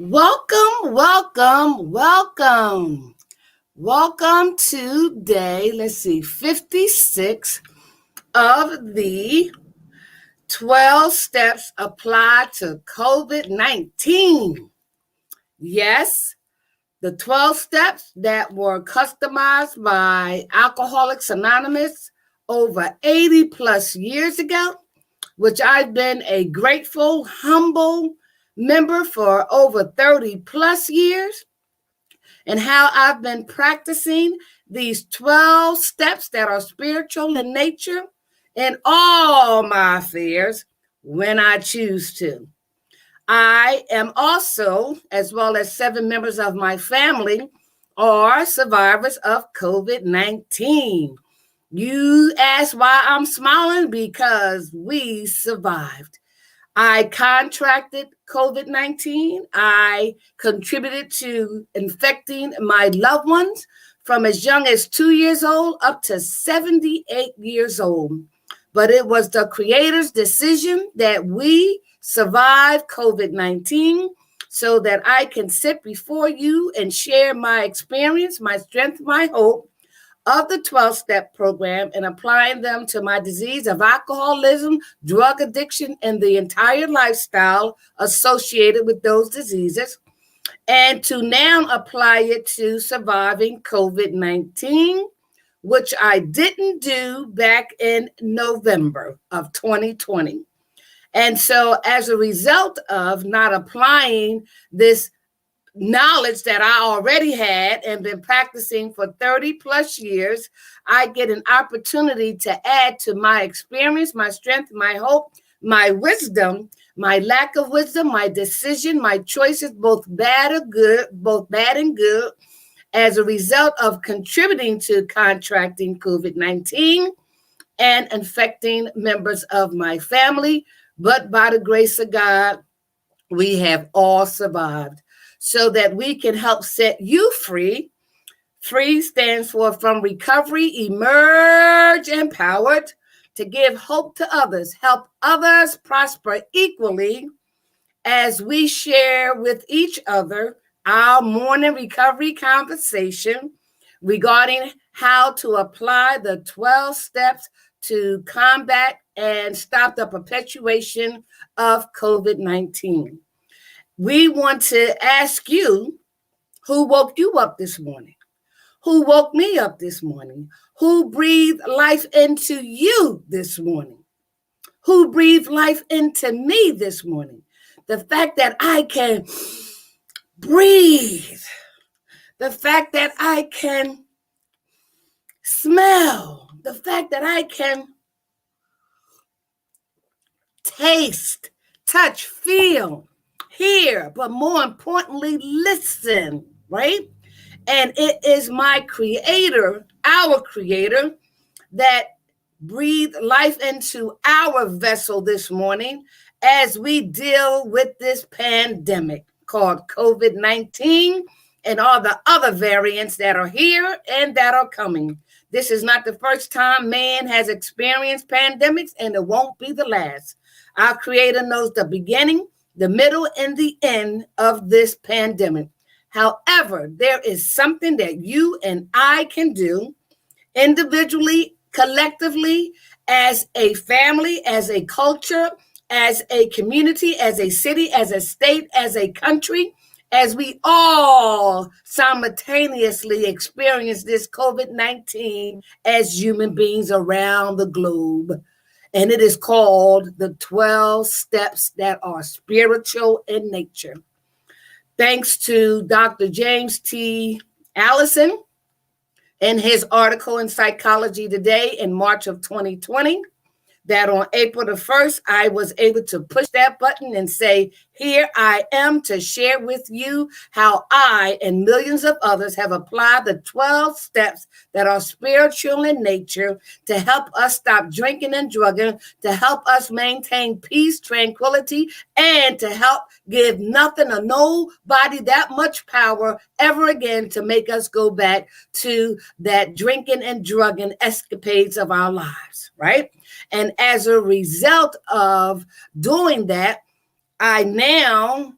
Welcome, welcome, welcome. Welcome to day, 56 of the 12 steps applied to COVID-19. Yes, the 12 steps that were customized by Alcoholics Anonymous over 80 plus years ago, which I've been a grateful, humble member for over 30 plus years, and how I've been practicing these 12 steps that are spiritual in nature in all my affairs when I choose to. I am also, as well as 7 members of my family, are survivors of COVID-19. You ask why I'm smiling? Because we survived. I contracted COVID-19. I contributed to infecting my loved ones from as young as 2 years old up to 78 years old. But it was the Creator's decision that we survive COVID-19 so that I can sit before you and share my experience, my strength, my hope of the 12-step program and applying them to my disease of alcoholism, drug addiction, and the entire lifestyle associated with those diseases, and to now apply it to surviving COVID-19, which I didn't do back in November of 2020. And so as a result of not applying this knowledge that I already had and been practicing for 30 plus years, I get an opportunity to add to my experience, my strength, my hope, my wisdom, my lack of wisdom, my decision, my choices, both bad and good, as a result of contributing to contracting COVID-19 and infecting members of my family. But by the grace of God, we have all survived, so that we can help set you free. FREE stands for From Recovery, Emerge Empowered, to give hope to others, help others prosper equally as we share with each other our morning recovery conversation regarding how to apply the 12 steps to combat and stop the perpetuation of COVID-19. We want to ask you, who woke you up this morning? Who woke me up this morning? Who breathed life into you this morning? Who breathed life into me this morning? The fact that I can breathe, the fact that I can smell, the fact that I can taste, touch, feel, hear, but more importantly, listen, right? And it is my Creator, our Creator, that breathed life into our vessel this morning as we deal with this pandemic called COVID-19 and all the other variants that are here and that are coming. This is not the first time man has experienced pandemics, and it won't be the last. Our Creator knows the beginning, the middle, and the end of this pandemic. However, there is something that you and I can do individually, collectively, as a family, as a culture, as a community, as a city, as a state, as a country, as we all simultaneously experience this COVID-19 as human beings around the globe. And it is called the 12 steps that are spiritual in nature. Thanks to Dr. James T. Allison in his article in Psychology Today in March of 2020, that on April the 1st, I was able to push that button and say, here I am to share with you how I and millions of others have applied the 12 steps that are spiritual in nature to help us stop drinking and drugging, to help us maintain peace, tranquility, and to help give nothing or nobody that much power ever again to make us go back to that drinking and drugging escapades of our lives, right? And as a result of doing that, I now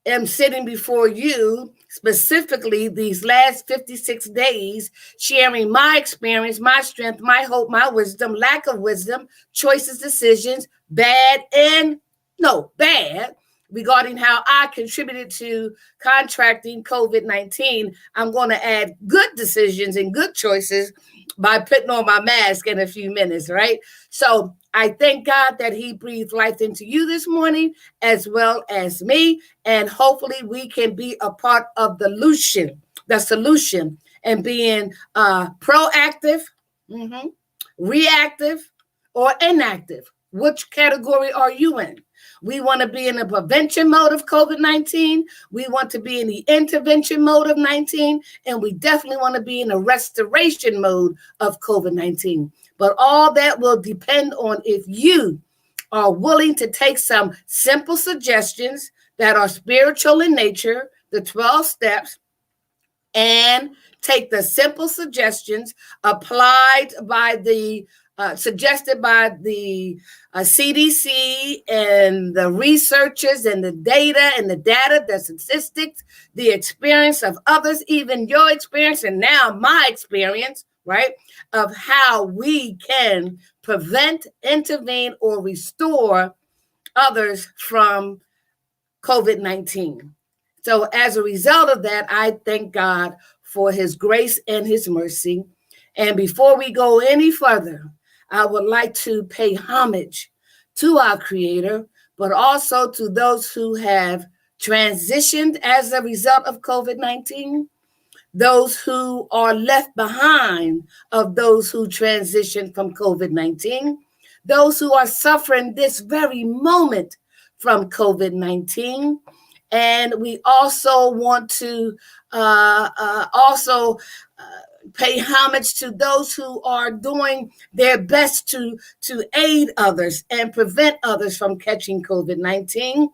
am sitting before you specifically these last 56 days, sharing my experience, my strength, my hope, my wisdom, lack of wisdom, choices, decisions, bad and no, bad, regarding how I contributed to contracting COVID-19. I'm going to add good decisions and good choices by putting on my mask in a few minutes, right? So I thank God that He breathed life into you this morning as well as me. And hopefully we can be a part of the solution, and being proactive, mm-hmm, reactive, or inactive. Which category are you in? We want to be in the prevention mode of COVID-19. We want to be in the intervention mode of 19. And we definitely want to be in the restoration mode of COVID-19. But all that will depend on if you are willing to take some simple suggestions that are spiritual in nature, the 12 steps, and take the simple suggestions applied by the suggested by the CDC and the researchers and the data, the statistics, the experience of others, even your experience, and now my experience, right, of how we can prevent, intervene, or restore others from COVID-19. So, as a result of that, I thank God for His grace and His mercy. And before we go any further, I would like to pay homage to our Creator, but also to those who have transitioned as a result of COVID-19, those who are left behind of those who transitioned from COVID-19, those who are suffering this very moment from COVID-19. And we also want to also pay homage to those who are doing their best to aid others and prevent others from catching COVID-19.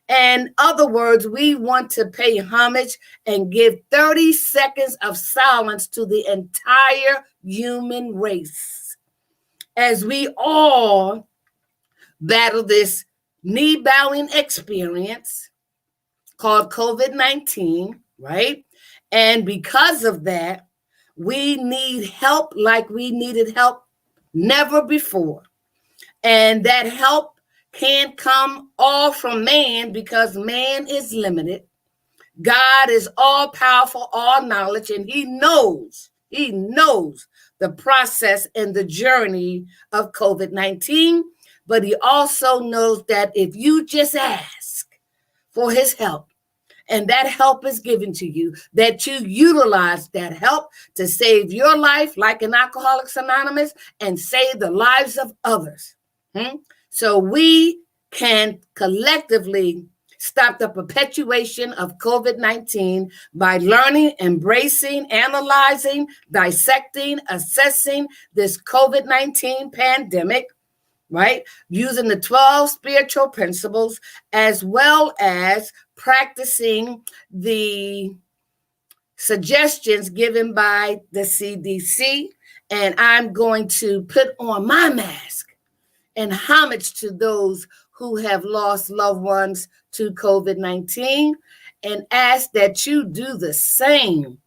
In other words, we want to pay homage and give 30 seconds of silence to the entire human race as we all battle this knee bowing experience called COVID-19, right? And because of that, we need help like we needed help never before. And that help can't come all from man because man is limited. God is all powerful, all knowledge, and he knows the process and the journey of COVID-19. But he also knows that if you just ask for his help, and that help is given to you, that you utilize that help to save your life, like in Alcoholics Anonymous, and save the lives of others. So we can collectively stop the perpetuation of COVID-19 by learning, embracing, analyzing, dissecting, assessing this COVID-19 pandemic, right? Using the 12 spiritual principles, as well as practicing the suggestions given by the CDC. And I'm going to put on my mask in homage to those who have lost loved ones to COVID-19 and ask that you do the same.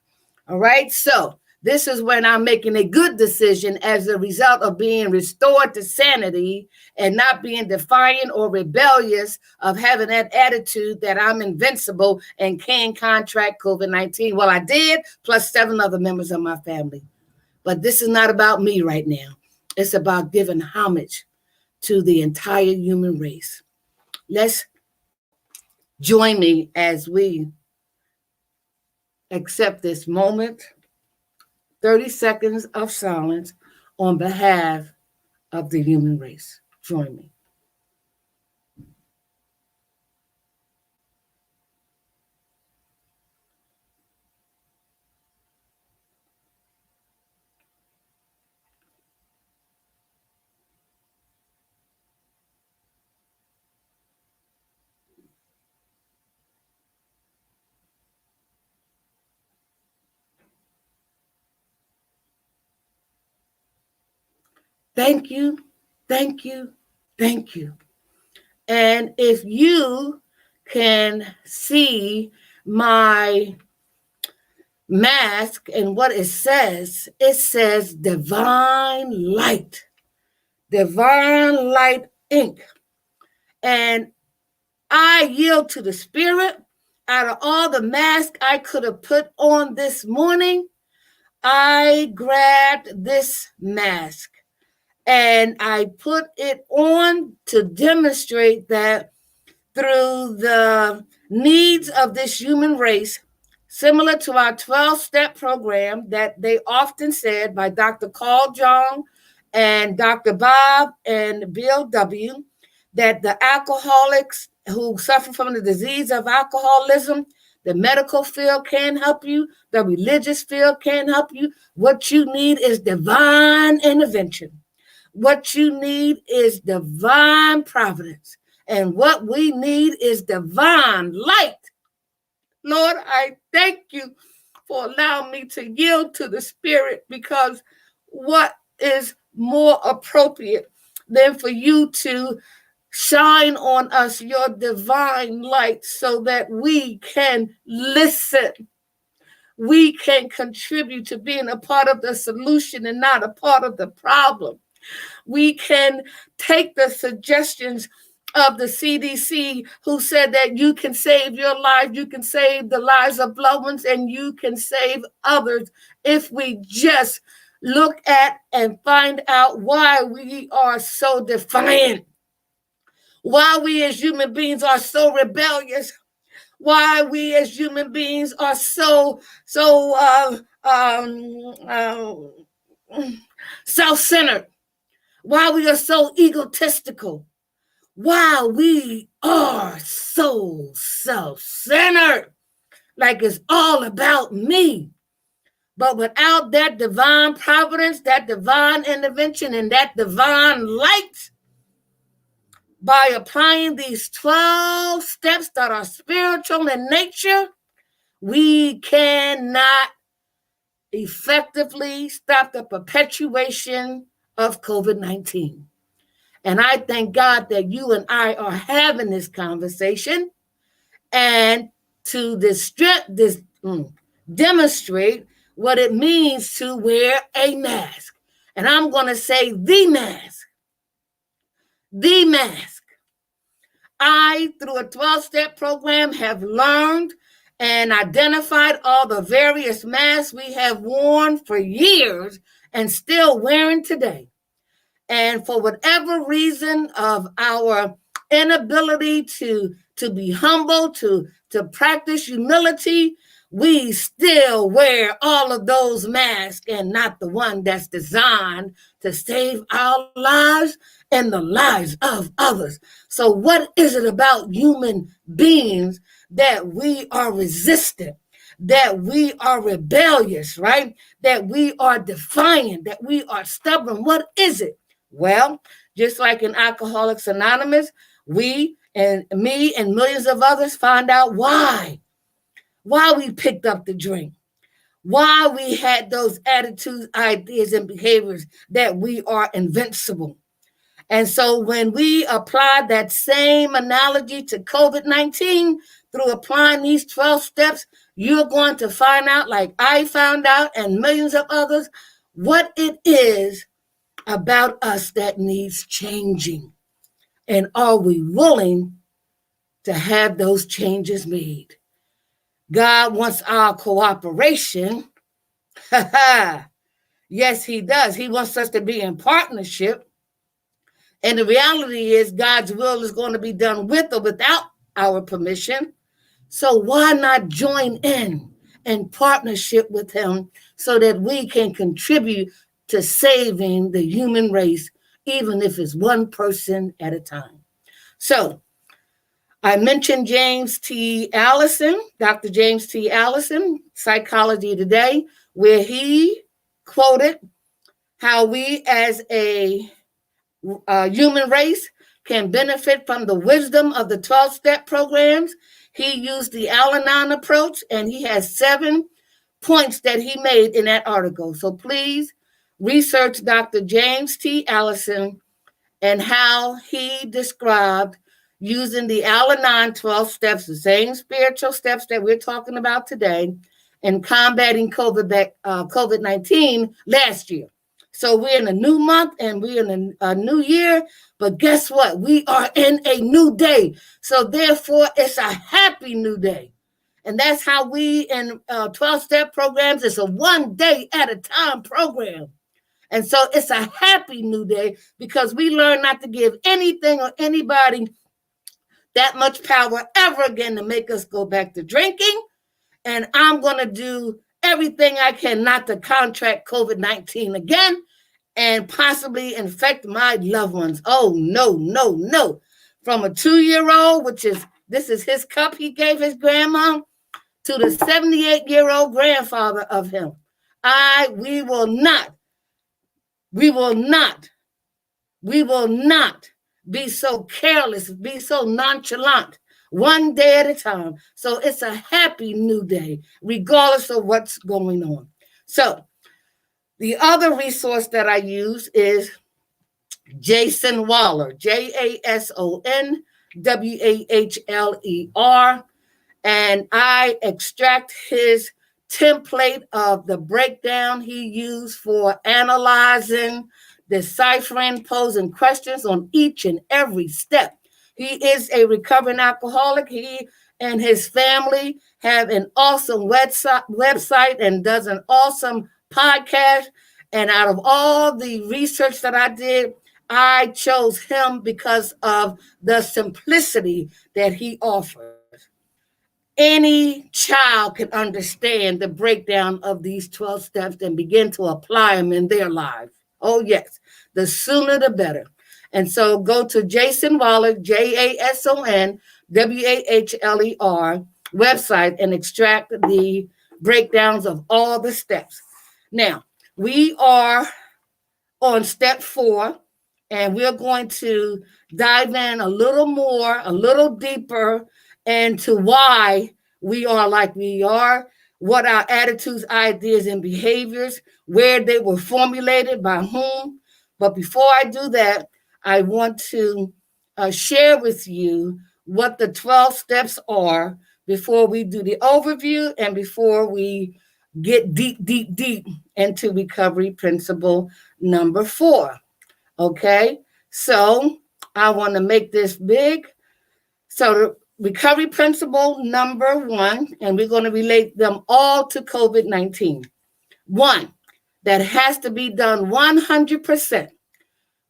All right. So this is when I'm making a good decision as a result of being restored to sanity and not being defiant or rebellious, of having that attitude that I'm invincible and can contract COVID-19. Well, I did, plus 7 other members of my family. But this is not about me right now. It's about giving homage to the entire human race. Let's join me as we accept this moment, 30 seconds of silence on behalf of the human race. Join me. Thank you, thank you, thank you. And if you can see my mask and what it says divine light, divine light ink. And I yield to the Spirit. Out of all the masks I could have put on this morning, I grabbed this mask and I put it on to demonstrate that through the needs of this human race, similar to our 12-step program that they often said by Dr. Carl Jung and Dr. Bob and Bill W., that the alcoholics who suffer from the disease of alcoholism, the medical field can help you, the religious field can help you. What you need is divine intervention. What you need is divine providence. And what we need is divine light. Lord, I thank you for allowing me to yield to the Spirit, because what is more appropriate than for you to shine on us your divine light so that we can listen. We can contribute to being a part of the solution and not a part of the problem. We can take the suggestions of the CDC, who said that you can save your life, you can save the lives of loved ones, and you can save others if we just look at and find out why we are so defiant, why we as human beings are so rebellious, why we as human beings are so self-centered, why we are so egotistical, why we are so self-centered, like it's all about me. But without that divine providence, that divine intervention, and that divine light, by applying these 12 steps that are spiritual in nature, we cannot effectively stop the perpetuation of COVID-19. And I thank God that you and I are having this conversation and to demonstrate what it means to wear a mask. And I'm going to say the mask. The mask. I, through a 12-step program, have learned and identified all the various masks we have worn for years and still wearing today. And for whatever reason of our inability to be humble, to practice humility, we still wear all of those masks and not the one that's designed to save our lives and the lives of others. So what is it about human beings that we are resistant, that we are rebellious, right? That we are defiant, that we are stubborn? What is it? Well, just like in Alcoholics Anonymous, we and me and millions of others find out why we picked up the drink, why we had those attitudes, ideas, and behaviors, that we are invincible. And so when we apply that same analogy to COVID-19 through applying these 12 steps, you're going to find out, like I found out and millions of others, what it is about us that needs changing. And are we willing to have those changes made? God wants our cooperation. Yes, he does. He wants us to be in partnership. And the reality is God's will is going to be done with or without our permission. So why not join in partnership with him so that we can contribute to saving the human race, even if it's one person at a time? So I mentioned James T. Allison, Dr. James T. Allison, Psychology Today, where he quoted how we as a human race can benefit from the wisdom of the 12-step programs. He used the Al-Anon approach, and he has 7 points that he made in that article. So please research Dr. James T. Allison and how he described using the Al-Anon 12 steps, the same spiritual steps that we're talking about today, and combating COVID-19 last year. So we're in a new month and we're in a new year, but guess what? We are in a new day. So therefore, it's a happy new day. And that's how we in 12-step programs, it's a one day at a time program. And so it's a happy new day because we learn not to give anything or anybody that much power ever again to make us go back to drinking. And I'm going to do everything I can not to contract COVID-19 again and possibly infect my loved ones. Oh, no, no, no. From a 2-year-old, this is his cup he gave his grandma, to the 78-year-old grandfather of him. We will not be so careless, be so nonchalant, one day at a time. So it's a happy new day, regardless of what's going on. So the other resource that I use is Jason Wahler, JASON WAHLER, and I extract his template of the breakdown he used for analyzing, deciphering, posing questions on each and every step. He is a recovering alcoholic. He and his family have an awesome website and does an awesome podcast. And out of all the research that I did, I chose him because of the simplicity that he offers. Any child can understand the breakdown of these 12 steps and begin to apply them in their lives. Oh, yes. The sooner, the better. And so go to Jason Wahler, JASON website and extract the breakdowns of all the steps. Now, we are on step 4, and we're going to dive in a little more, a little deeper into why we are like we are, what our attitudes, ideas, and behaviors, where they were formulated, by whom. But before I do that, I want to share with you what the 12 steps are before we do the overview and before we get deep into recovery principle number 4. Okay, so I want to make this big. So the recovery principle number 1, and we're going to relate them all to COVID-19. 1, that has to be done 100%.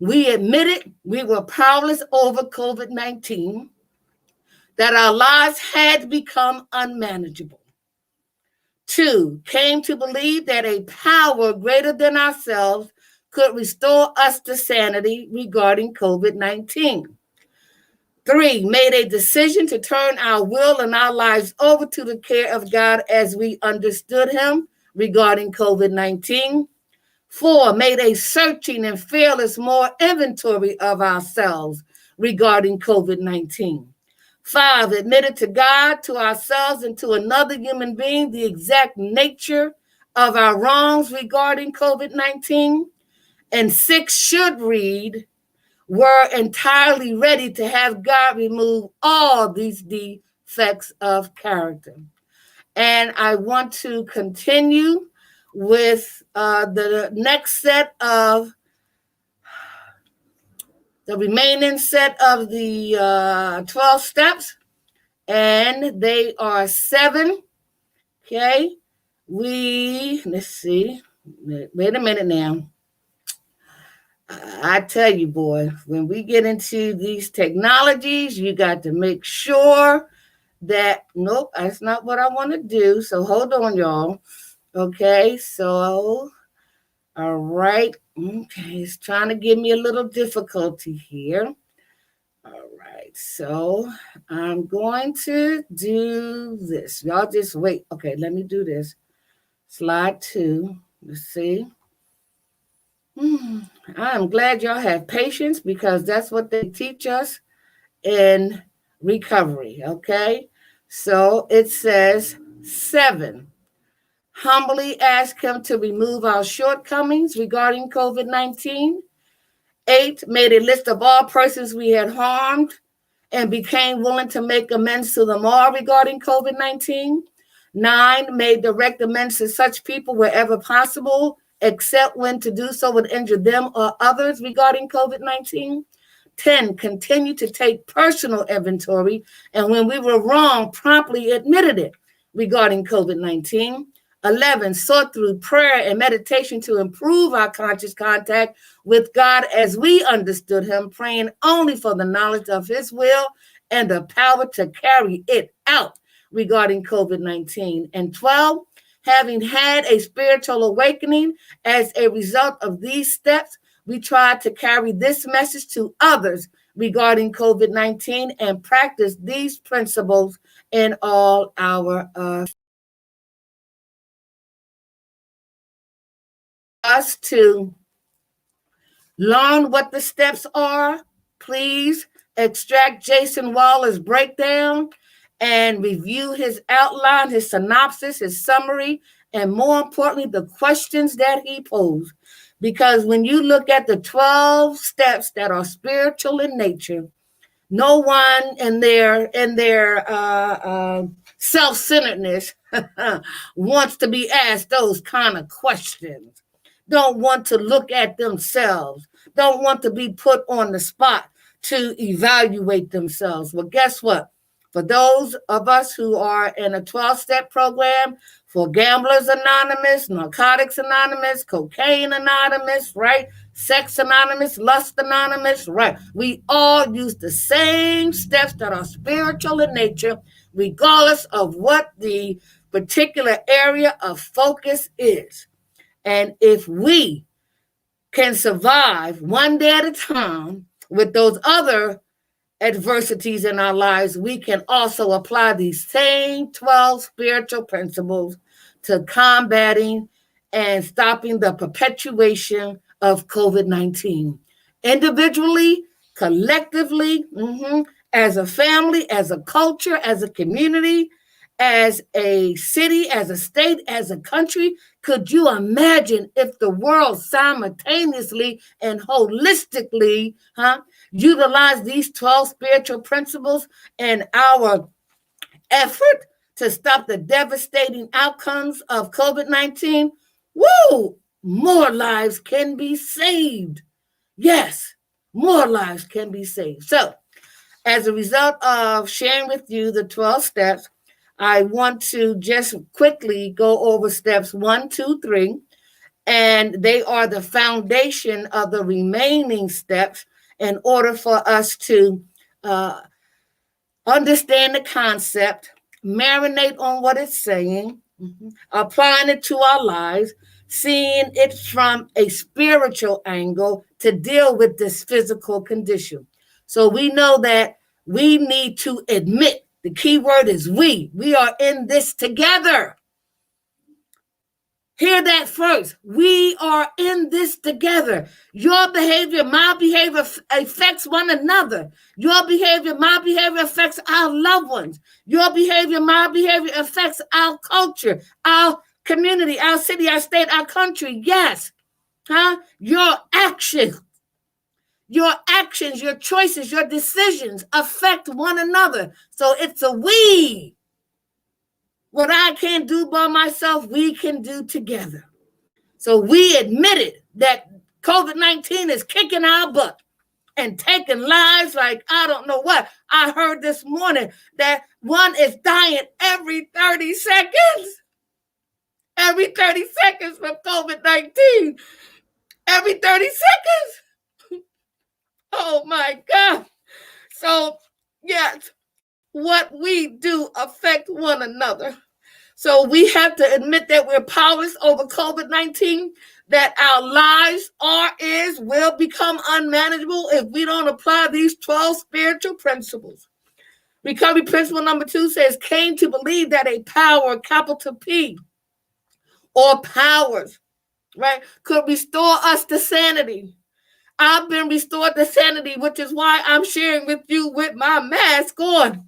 We admitted we were powerless over COVID-19, that our lives had become unmanageable. 2, came to believe that a power greater than ourselves could restore us to sanity regarding COVID-19. 3, made a decision to turn our will and our lives over to the care of God as we understood him regarding COVID-19. 4, made a searching and fearless more inventory of ourselves regarding COVID-19. 5, admitted to God, to ourselves, and to another human being the exact nature of our wrongs regarding COVID-19. And 6 should read, were entirely ready to have God remove all these defects of character. And I want to continue with the next set of the remaining set of the 12 steps, and they are 7. Okay, let's see. Wait a minute now. I tell you, boy, when we get into these technologies, you got to make sure that, nope, that's not what I want to do. So hold on, y'all. Okay, so, all right. Okay, it's trying to give me a little difficulty here. All right, so I'm going to do this. Y'all just wait. Okay, let me do this. Slide 2. Let's see. I'm glad y'all have patience because that's what they teach us in recovery, okay? So it says 7, humbly ask him to remove our shortcomings regarding COVID-19. 8, made a list of all persons we had harmed and became willing to make amends to them all regarding COVID-19. 9, made direct amends to such people wherever possible, except when to do so would injure them or others regarding COVID-19. 10, continue to take personal inventory, and when we were wrong, promptly admitted it regarding COVID-19. 11, sought through prayer and meditation to improve our conscious contact with God as we understood Him, praying only for the knowledge of His will and the power to carry it out regarding COVID-19. And 12, having had a spiritual awakening as a result of these steps, we try to carry this message to others regarding COVID-19 and practice these principles in all our us to learn what the steps are. Please extract Jason Waller's breakdown and review his outline, his synopsis, his summary, and more importantly, the questions that he posed. Because when you look at the 12 steps that are spiritual in nature, no one in their self-centeredness wants to be asked those kind of questions. Don't want to look at themselves. Don't want to be put on the spot to evaluate themselves. Well, guess what? For those of us who are in a 12-step program, for Gamblers Anonymous, Narcotics Anonymous, Cocaine Anonymous, right? Sex Anonymous, Lust Anonymous, right? We all use the same steps that are spiritual in nature, regardless of what the particular area of focus is. And if we can survive one day at a time with those other adversities in our lives, we can also apply these same 12 spiritual principles to combating and stopping the perpetuation of COVID-19. Individually, collectively, as a family, as a culture, as a community, as a city, as a state, as a country. Could you imagine if the world simultaneously and holistically utilize these 12 spiritual principles in our effort to stop the devastating outcomes of COVID-19? Woo! More lives can be saved. Yes, more lives can be saved. So, as a result of sharing with you the 12 steps, I want to just quickly go over steps 1, 2, 3, and they are the foundation of the remaining steps in order for us to understand the concept, marinate on what it's saying, applying it to our lives, seeing it from a spiritual angle to deal with this physical condition. So we know that we need to admit, the key word is we are in this together. Hear that first. We are in this together. Your behavior, my behavior affects one another. Your behavior, my behavior affects our loved ones. Your behavior, my behavior affects our culture, our community, our city, our state, our country. Yes. Your actions, your choices, your decisions affect one another. So it's a we. What I can't do by myself, we can do together. So we admitted that COVID-19 is kicking our butt and taking lives like I don't know what. I heard this morning that one is dying every 30 seconds. Every 30 seconds from COVID-19. Every 30 seconds. Oh my God. So, yes, what we do affect one another. So we have to admit that we're powerless over COVID-19, that our lives will become unmanageable if we don't apply these 12 spiritual principles. Recovery principle number 2 says, came to believe that a power, capital P, or powers, right, could restore us to sanity. I've been restored to sanity, which is why I'm sharing with you with my mask on.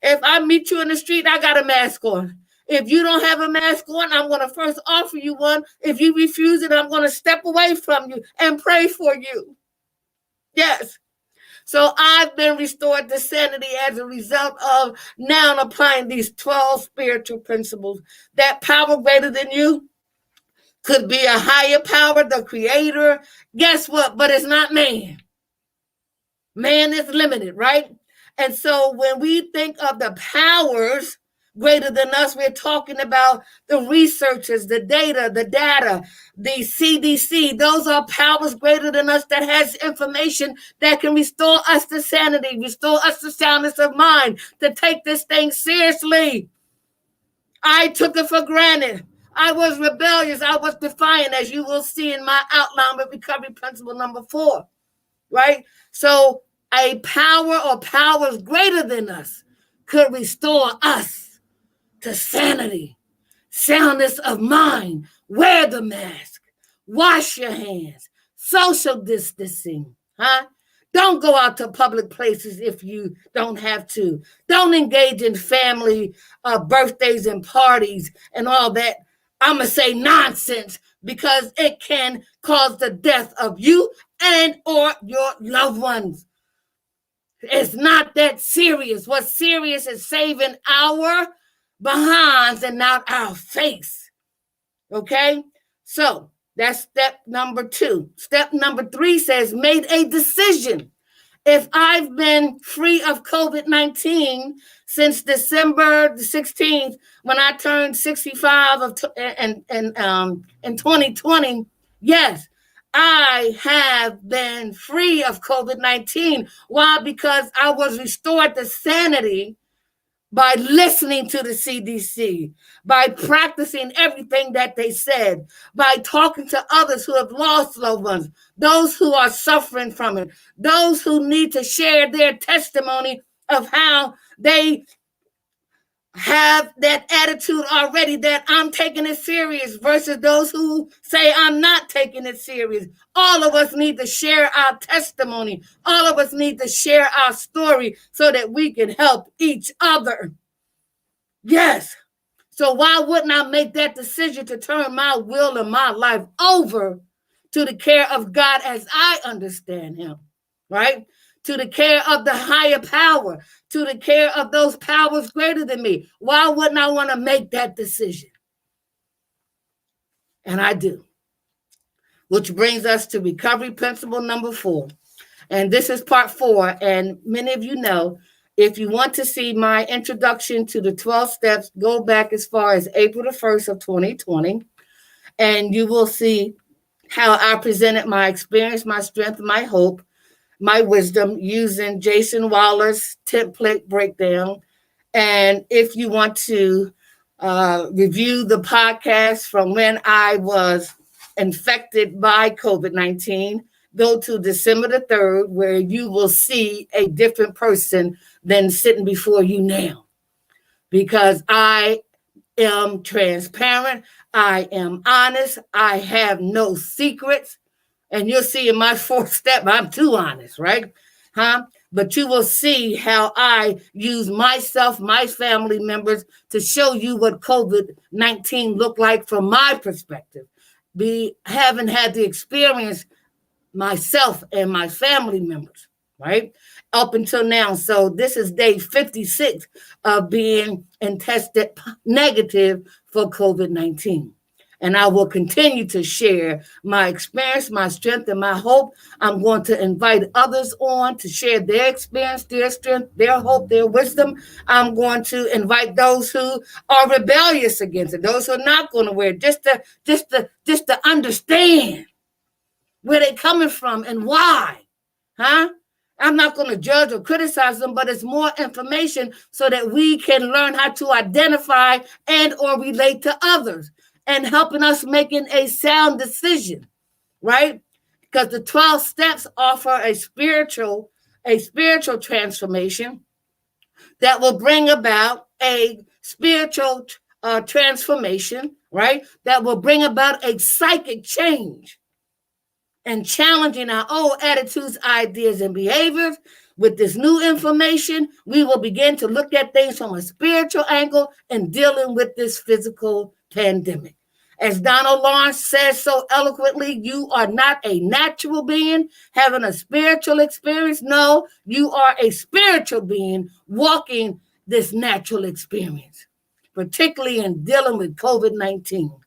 If I meet you in the street, I got a mask on. If you don't have a mask on, I'm going to first offer you one. If you refuse it, I'm going to step away from you and pray for you. Yes. So I've been restored to sanity as a result of now applying these 12 spiritual principles. That power greater than you could be a higher power, the creator. Guess what? But it's not man. Man is limited, right? And so when we think of the powers greater than us, we're talking about the researchers, the data, the CDC. Those are powers greater than us that has information that can restore us to sanity, restore us to soundness of mind, to take this thing seriously. I took it for granted. I was rebellious. I was defiant, as you will see in my outline with recovery principle number 4, right? So a power or powers greater than us could restore us to sanity, soundness of mind. Wear the mask, wash your hands, social distancing, huh? Don't go out to public places if you don't have to. Don't engage in family birthdays and parties and all that. I'm going to say nonsense, because it can cause the death of you and or your loved ones. It's not that serious. What's serious is saving our behinds and not our face. Okay? So that's step number 2. Step number 3 says, made a decision. If I've been free of COVID-19 since December the 16th, when I turned 65 in 2020, yes, I have been free of COVID-19. Why? Because I was restored to sanity by listening to the CDC, by practicing everything that they said, by talking to others who have lost loved ones, those who are suffering from it, those who need to share their testimony of how they have that attitude already that I'm taking it serious versus those who say I'm not taking it serious. All of us need to share our testimony. All of us need to share our story so that we can help each other. Yes. So why wouldn't I make that decision to turn my will and my life over to the care of God as I understand him, right? To the care of the higher power, to the care of those powers greater than me. Why wouldn't I want to make that decision? And I do. Which brings us to recovery principle number 4. And this is part 4. And many of you know, if you want to see my introduction to the 12 steps, go back as far as April the 1st of 2020. And you will see how I presented my experience, my strength, my hope, my wisdom using Jason Waller's template breakdown. And if you want to review the podcast from when I was infected by COVID-19, go to December the 3rd, where you will see a different person than sitting before you now. Because I am transparent, I am honest, I have no secrets. And you'll see in my 4th step, I'm too honest, right? But you will see how I use myself, my family members, to show you what COVID-19 looked like from my perspective. Haven't had the experience myself and my family members, right? Up until now. So this is day 56 of being tested negative for COVID-19. And I will continue to share my experience, my strength, and my hope. I'm going to invite others on to share their experience, their strength, their hope, their wisdom. I'm going to invite those who are rebellious against it, those who are not going to wear it, just to understand where they're coming from and why. I'm not going to judge or criticize them, but it's more information so that we can learn how to identify and or relate to others, and helping us making a sound decision, right? Because the 12 steps offer a spiritual transformation that will bring about a spiritual transformation, right? That will bring about a psychic change and challenging our old attitudes, ideas, and behaviors. With this new information, we will begin to look at things from a spiritual angle and dealing with this physical pandemic. As Donald Lawrence says so eloquently, you are not a natural being having a spiritual experience. No, you are a spiritual being walking this natural experience, particularly in dealing with COVID-19.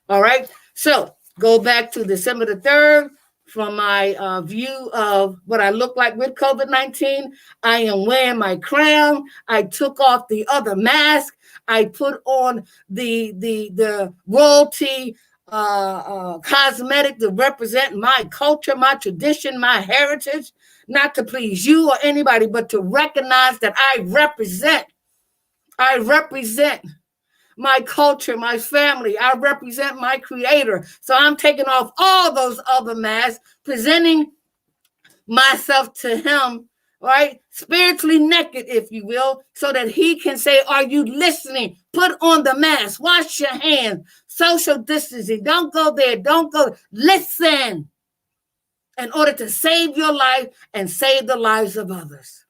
All right. So go back to December the 3rd. From my view of what I look like with COVID-19, I am wearing my crown. I took off the other mask. I put on the royalty cosmetic to represent my culture, my tradition, my heritage, not to please you or anybody, but to recognize that I represent my culture, my family. I represent my creator. So I'm taking off all those other masks, presenting myself to him, right? Spiritually naked, if you will, so that he can say, are you listening? Put on the mask, wash your hands, social distancing. Don't go there. Don't go. Listen in order to save your life and save the lives of others.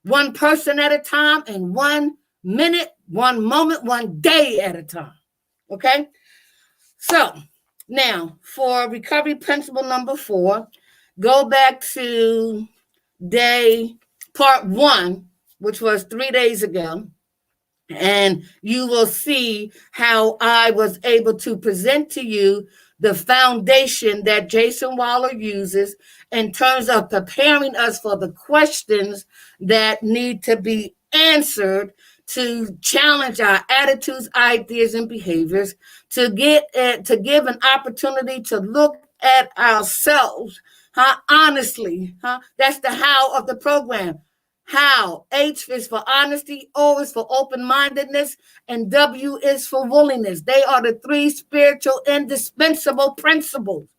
One person at a time and 1 minute, 1 moment, 1 day at a time. Okay? So now for recovery principle number 4, go back to day part 1, which was 3 days ago. And you will see how I was able to present to you the foundation that Jason Waller uses in terms of preparing us for the questions that need to be answered to challenge our attitudes, ideas, and behaviors, to give an opportunity to look at ourselves, honestly, That's the how of the program. How? H is for honesty, O is for open-mindedness, and W is for willingness. They are the 3 spiritual indispensable principles.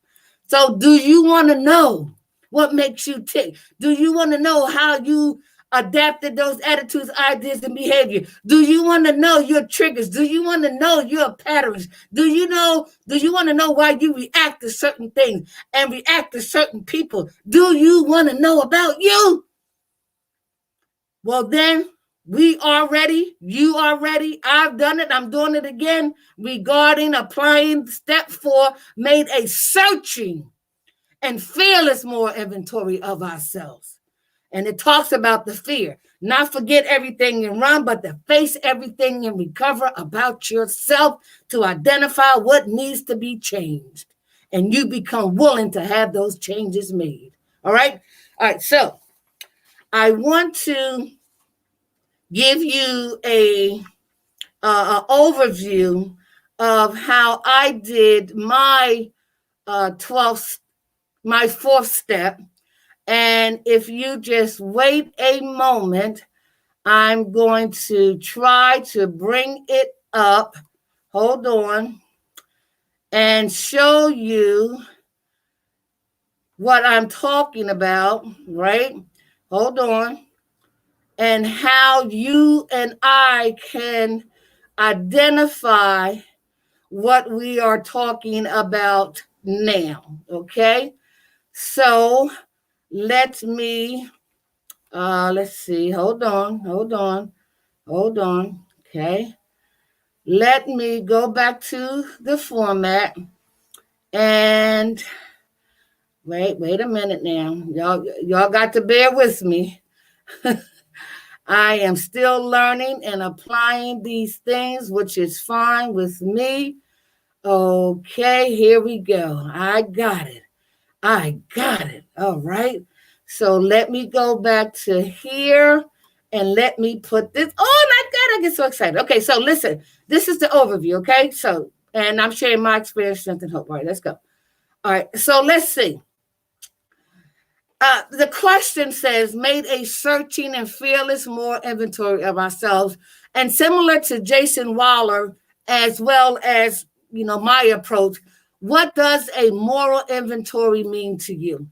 So do you want to know what makes you tick? Do you want to know how you adapted those attitudes, ideas, and behavior? Do you want to know your triggers? Do you want to know your patterns? Do you want to know why you react to certain things and react to certain people? Do you want to know about you? Well, then we are ready. You are ready. I've done it. I'm doing it again regarding applying step 4, made a searching and fearless moral inventory of ourselves. And it talks about the fear. Not forget everything and run, but to face everything and recover about yourself to identify what needs to be changed. And you become willing to have those changes made. All right? All right. So I want to give you a overview of how I did my 4th step. And if you just wait a moment, I'm going to try to bring it up. Hold on. And show you what I'm talking about, right? Hold on. And how you and I can identify what we are talking about now, okay? So let me, let's see, hold on, okay? Let me go back to the format and wait a minute now. Y'all got to bear with me. I am still learning and applying these things, which is fine with me. Okay, here we go. I got it. All right. So let me go back to here and let me put this. Oh my God, I get so excited. Okay, so listen, this is the overview, okay? So, and I'm sharing my experience, strength, and hope. All right, let's go. All right, so let's see. The question says, made a searching and fearless moral inventory of ourselves. And similar to Jason Waller, as well as, my approach, what does a moral inventory mean to you?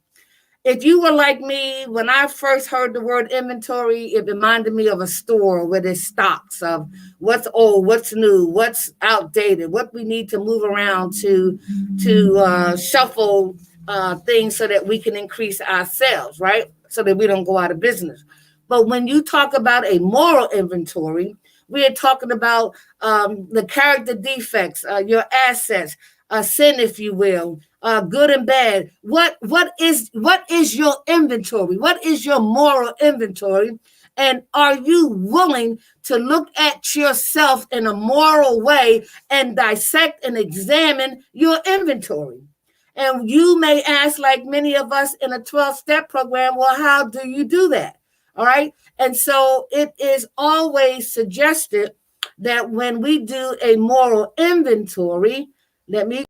If you were like me, when I first heard the word inventory, it reminded me of a store where there's stocks of what's old, what's new, what's outdated, what we need to move around to shuffle things so that we can increase our sales, right? So that we don't go out of business. But when you talk about a moral inventory, We are talking about the character defects, your assets, sin, if you will, good and bad. What is your inventory? What is your moral inventory? And are you willing to look at yourself in a moral way and dissect and examine your inventory? And you may ask, like many of us in a 12-step program, well, how do you do that? All right. And so it is always suggested that when we do a moral inventory, let me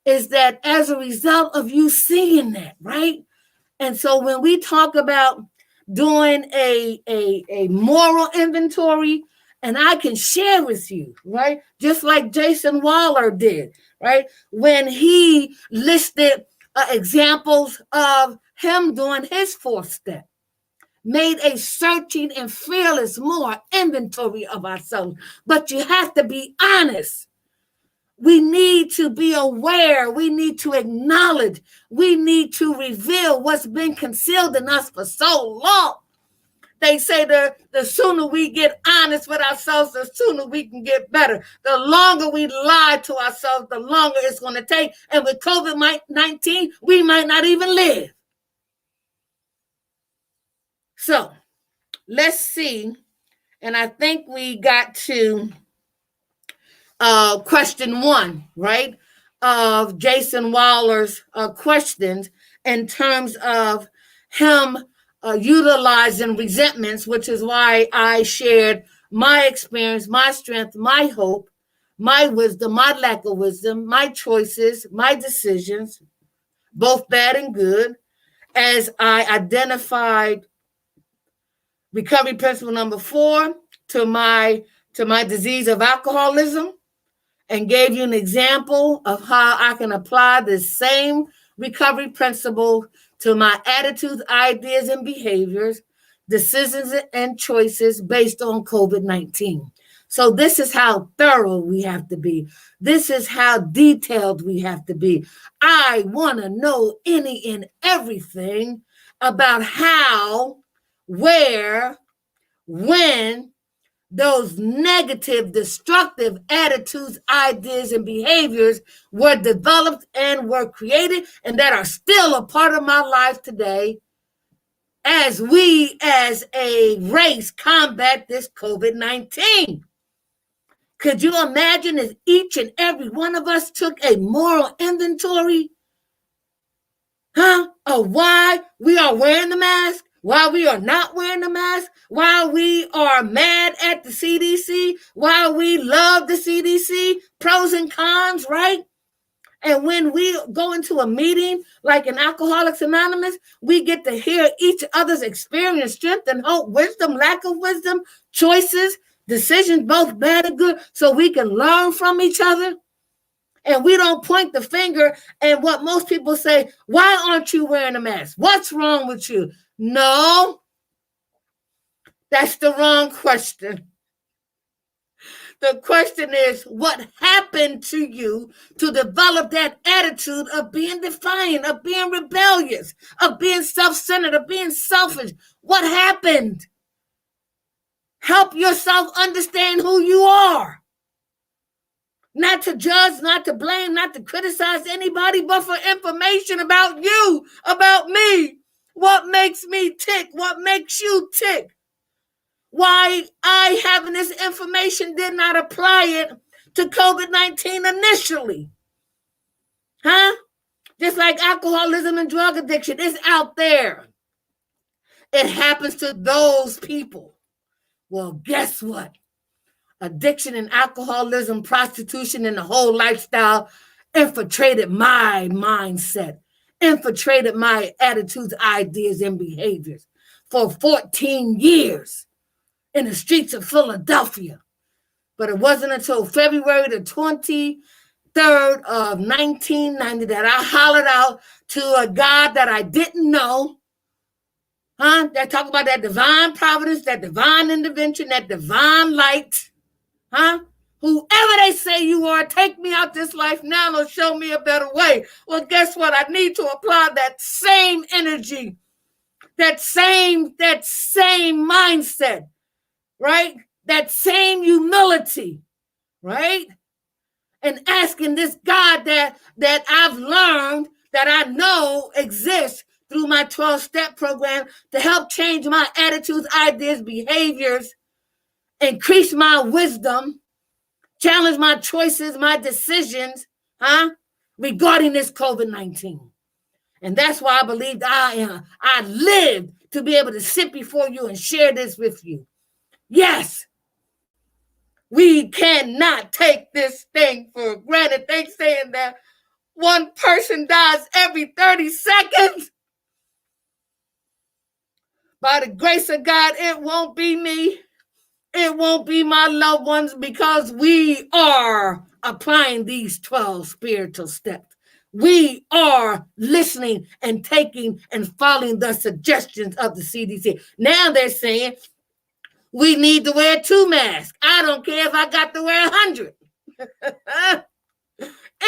is that as a result of you seeing that, right? And so when we talk about doing a moral inventory, and I can share with you, right? Just like Jason Waller did, right? When he listed examples of him doing his fourth step, made a searching and fearless more inventory of ourselves. But you have to be honest. We need to be aware. We need to acknowledge. We need to reveal what's been concealed in us for so long. They say the sooner we get honest with ourselves, the sooner we can get better. The longer we lie to ourselves, the longer it's going to take. And with COVID-19, we might not even live. So let's see. And I think we got to question 1, right, of Jason Waller's questions in terms of him utilizing resentments, which is why I shared my experience, my strength, my hope, my wisdom, my lack of wisdom, my choices, my decisions, both bad and good, as I identified recovery principle number 4 to my disease of alcoholism, and gave you an example of how I can apply this same recovery principle to my attitudes, ideas, and behaviors, decisions, and choices based on COVID-19. So this is how thorough we have to be. This is how detailed we have to be. I want to know any and everything about how, where, when those negative, destructive attitudes, ideas, and behaviors were developed and were created and that are still a part of my life today as we as a race combat this COVID-19. Could you imagine if each and every one of us took a moral inventory of why we are wearing the mask, why we are not wearing the mask, why we are mad at the CDC, why we love the CDC, pros and cons, right? And when we go into a meeting like in Alcoholics Anonymous, we get to hear each other's experience, strength and hope, wisdom, lack of wisdom, choices, decisions, both bad and good, so we can learn from each other. And we don't point the finger and what most people say, why aren't you wearing a mask? What's wrong with you? No, that's the wrong question. The question is, what happened to you to develop that attitude of being defiant, of being rebellious, of being self-centered, of being selfish? What happened? Help yourself understand who you are. Not to judge, not to blame, not to criticize anybody, but for information about you, about me. What makes me tick? What makes you tick? Why I, having this information, did not apply it to COVID-19 initially. Just like alcoholism and drug addiction, it's out there. It happens to those people. Well, guess what? Addiction and alcoholism, prostitution, and the whole lifestyle infiltrated my mindset, infiltrated my attitudes, ideas, and behaviors for 14 years in the streets of Philadelphia. But it wasn't until February the 23rd of 1990 that I hollered out to a God that I didn't know. That talk about that divine providence, that divine intervention, that divine light. Whoever they say you are, take me out this life now and show me a better way. Well, guess what? I need to apply that same energy, that same mindset, right? That same humility, right? And asking this God that I've learned, that I know exists through my 12-step program to help change my attitudes, ideas, behaviors, increase my wisdom, challenge my choices, my decisions, regarding this COVID-19. And that's why I believed I lived to be able to sit before you and share this with you. Yes, we cannot take this thing for granted. They saying that One person dies every 30 seconds. By the grace of God, it won't be me. It won't be my loved ones, because we are applying these 12 spiritual steps. We are listening and taking and following the suggestions of the CDC. Now they're saying we need to wear 2 masks. I don't care if I got to wear 100.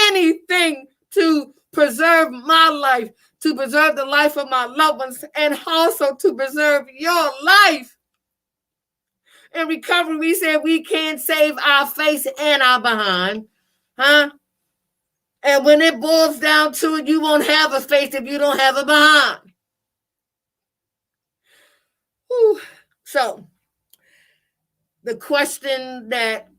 Anything to preserve my life, to preserve the life of my loved ones, and also to preserve your life. In recovery, we said we can't save our face and our behind. Huh? And when it boils down to it, you won't have a face if you don't have a behind. Whew. So, the question that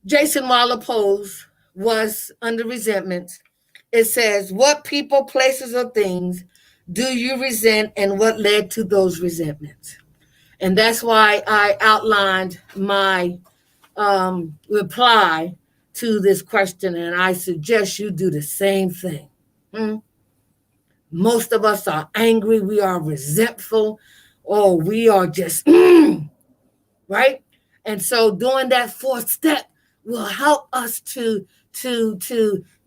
Jason Waller posed was under resentment. It says, what people, places, or things do you resent, and what led to those resentments? And that's why I outlined my reply to this question, and I suggest you do the same thing. Most of us are angry, we are resentful, or we are just right? And so doing that 4th step will help us to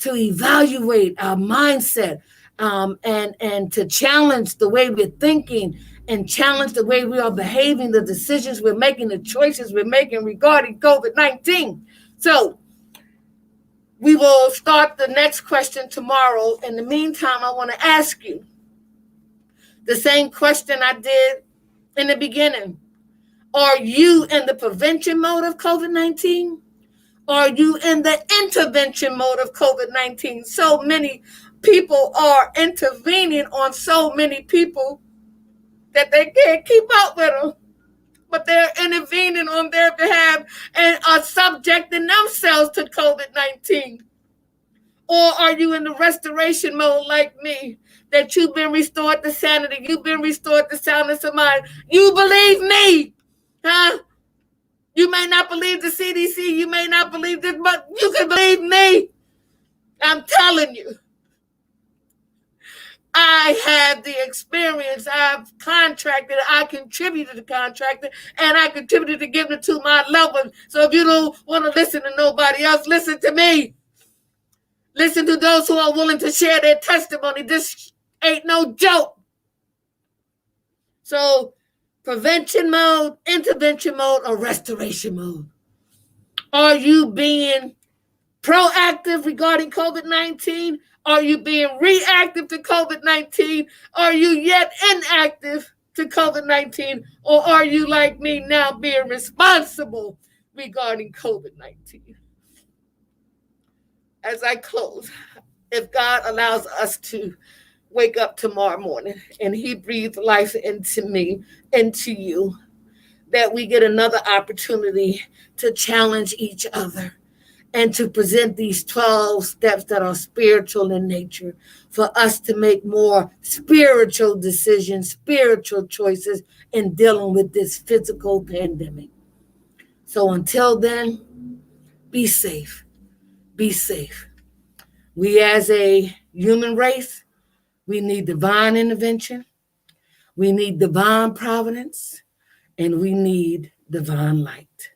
evaluate our mindset, and to challenge the way we're thinking, and challenge the way we are behaving, the decisions we're making, the choices we're making regarding COVID-19. So we will start the next question tomorrow. In the meantime, I want to ask you the same question I did in the beginning. Are you in the prevention mode of COVID-19? Are you in the intervention mode of COVID-19? So many people are intervening on so many people that they can't keep up with them, but they're intervening on their behalf and are subjecting themselves to COVID-19. Or are you in the restoration mode like me, that you've been restored to sanity, you've been restored to soundness of mind? You believe me, huh? You may not believe the CDC, you may not believe this, but you can believe me. I'm telling you. I had the experience. I've contracted. I contributed to contracting, and I contributed to giving it to my loved ones. So if you don't want to listen to nobody else, listen to me. Listen to those who are willing to share their testimony. This ain't no joke. So prevention mode, intervention mode, or restoration mode? Are you being proactive regarding COVID-19? Are you being reactive to COVID-19? Are you yet inactive to COVID-19? Or are you like me now, being responsible regarding COVID-19? As I close, if God allows us to wake up tomorrow morning and He breathed life into me, into you, that we get another opportunity to challenge each other and to present these 12 steps that are spiritual in nature, for us to make more spiritual decisions, spiritual choices in dealing with this physical pandemic. So until then, be safe. Be safe. We as a human race, we need divine intervention, we need divine providence, and we need divine light.